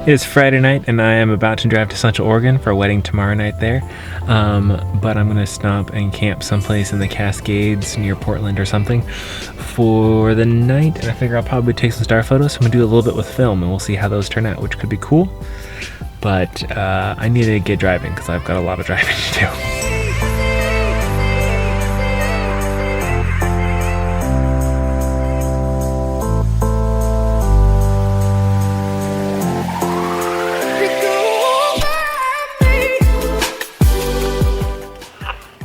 It is Friday night and I am about to drive to Central Oregon for a wedding tomorrow night there. But I'm gonna stop and camp someplace in the Cascades near Portland or something for the night. And I figure I'll probably take some star photos. So I'm gonna do a little bit with film and we'll see how those turn out, which could be cool. But I need to get driving because I've got a lot of driving to do.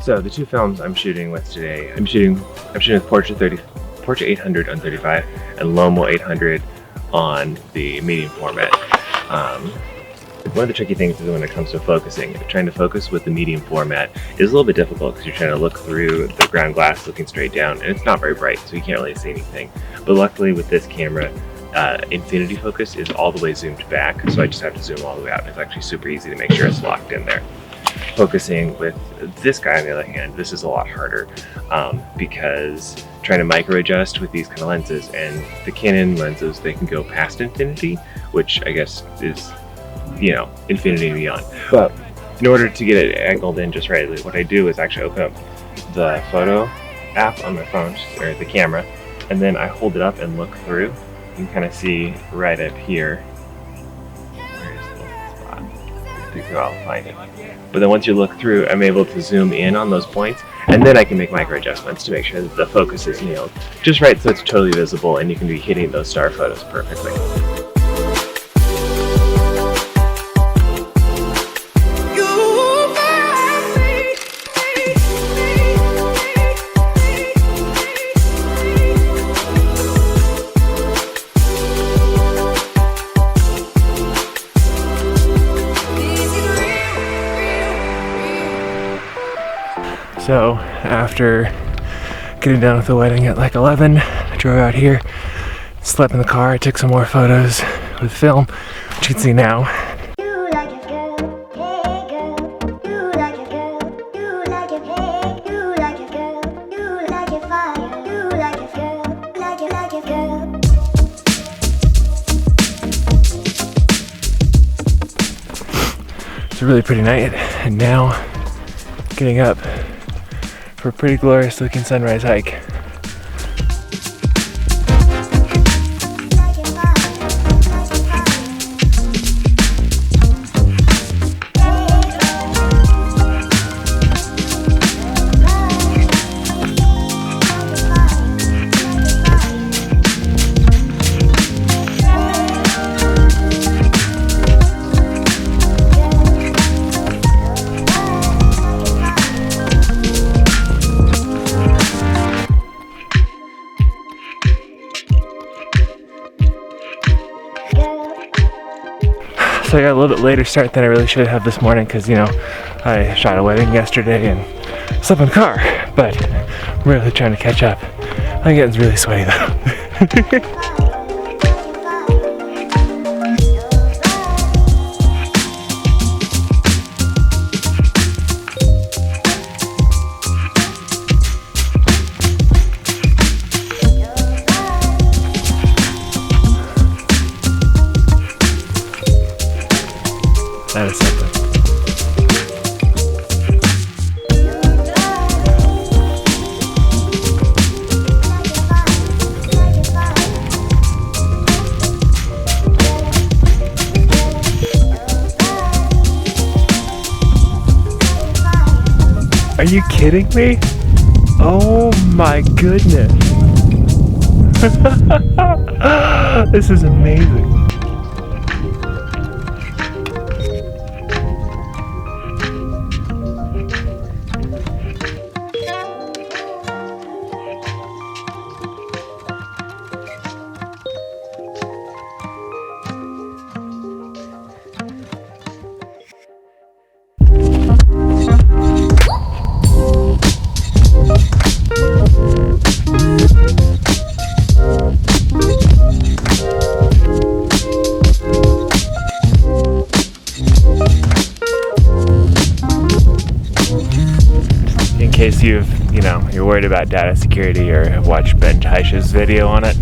So the two films I'm shooting with today, I'm shooting with Portra 800 on 35 and Lomo 800 on the medium format. One of the tricky things is when it comes to focusing. Trying to focus with the medium format is a little bit difficult because you're trying to look through the ground glass looking straight down and it's not very bright, so you can't really see anything. But luckily with this camera, infinity focus is all the way zoomed back, so I just have to zoom all the way out and it's actually super easy to make sure it's locked in there. Focusing with this guy on the other hand, this is a lot harder because trying to micro adjust with these kind of lenses, and the Canon lenses, they can go past infinity, which I guess is, you know, infinity and beyond. But in order to get it angled in just right, what I do is actually open up the photo app on my phone, or the camera, and then I hold it up and look through. You can kind of see right up here. Where is the little spot? I think I'll find it. But then once you look through, I'm able to zoom in on those points, and then I can make micro adjustments to make sure that the focus is nailed just right so it's totally visible and you can be hitting those star photos perfectly. So after getting done with the wedding at like 11, I drove out here, slept in the car, I took some more photos with film, which you can see now. It's a really pretty night, and now getting up for a pretty glorious looking sunrise hike. So I got a little bit later start than I really should have this morning because, you know, I shot a wedding yesterday and slept in the car, but I'm really trying to catch up. I'm getting really sweaty though. That is something. Are you kidding me? Oh my goodness. This is amazing. you're worried about data security or have watched Ben Taish's video on it,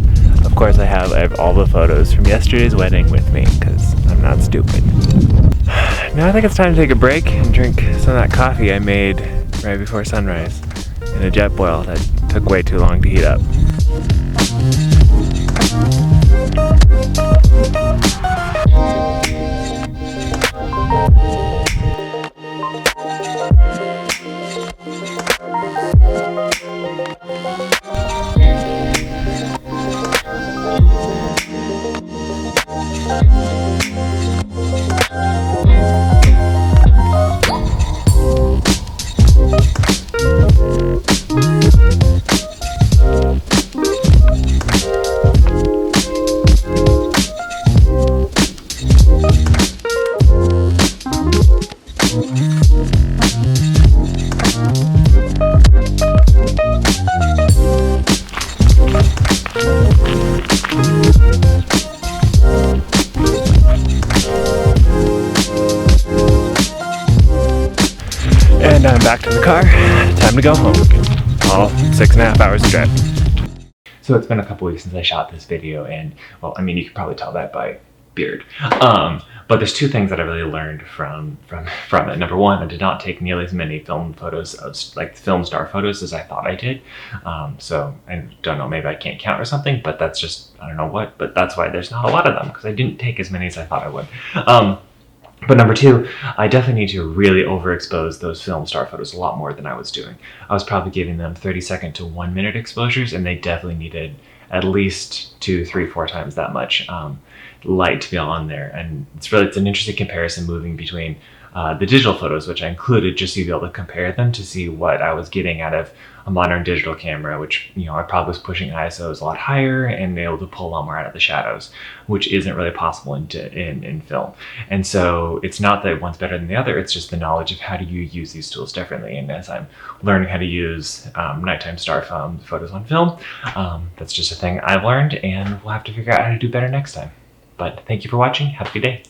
of course I have all the photos from yesterday's wedding with me, because I'm not stupid. Now I think it's time to take a break and drink some of that coffee I made right before sunrise in a jet boil that took way too long to heat up. And I'm back to the car. Time to go home. All 6.5 hours to drive. So it's been a couple weeks since I shot this video, and well, I mean, you can probably tell that by beard. But there's two things that I really learned from it. Number one, I did not take nearly as many film photos of like film star photos as I thought I did. So I don't know, maybe I can't count or something, but that's just, I don't know what, but that's why there's not a lot of them, because I didn't take as many as I thought I would. But number two, I definitely need to really overexpose those film star photos a lot more than I was doing. I was probably giving them 30-second to 1-minute exposures, and they definitely needed at least 2, 3, 4 times that much light to be on there. And it's an interesting comparison moving between the digital photos, which I included just to be able to compare them to see what I was getting out of a modern digital camera, which, you know, I probably was pushing ISOs a lot higher and able to pull a lot more out of the shadows, which isn't really possible in film. And so it's not that one's better than the other, it's just the knowledge of how do you use these tools differently. And as I'm learning how to use nighttime star photos on film, that's just a thing I've learned, and we'll have to figure out how to do better next time. But thank you for watching. Have a good day.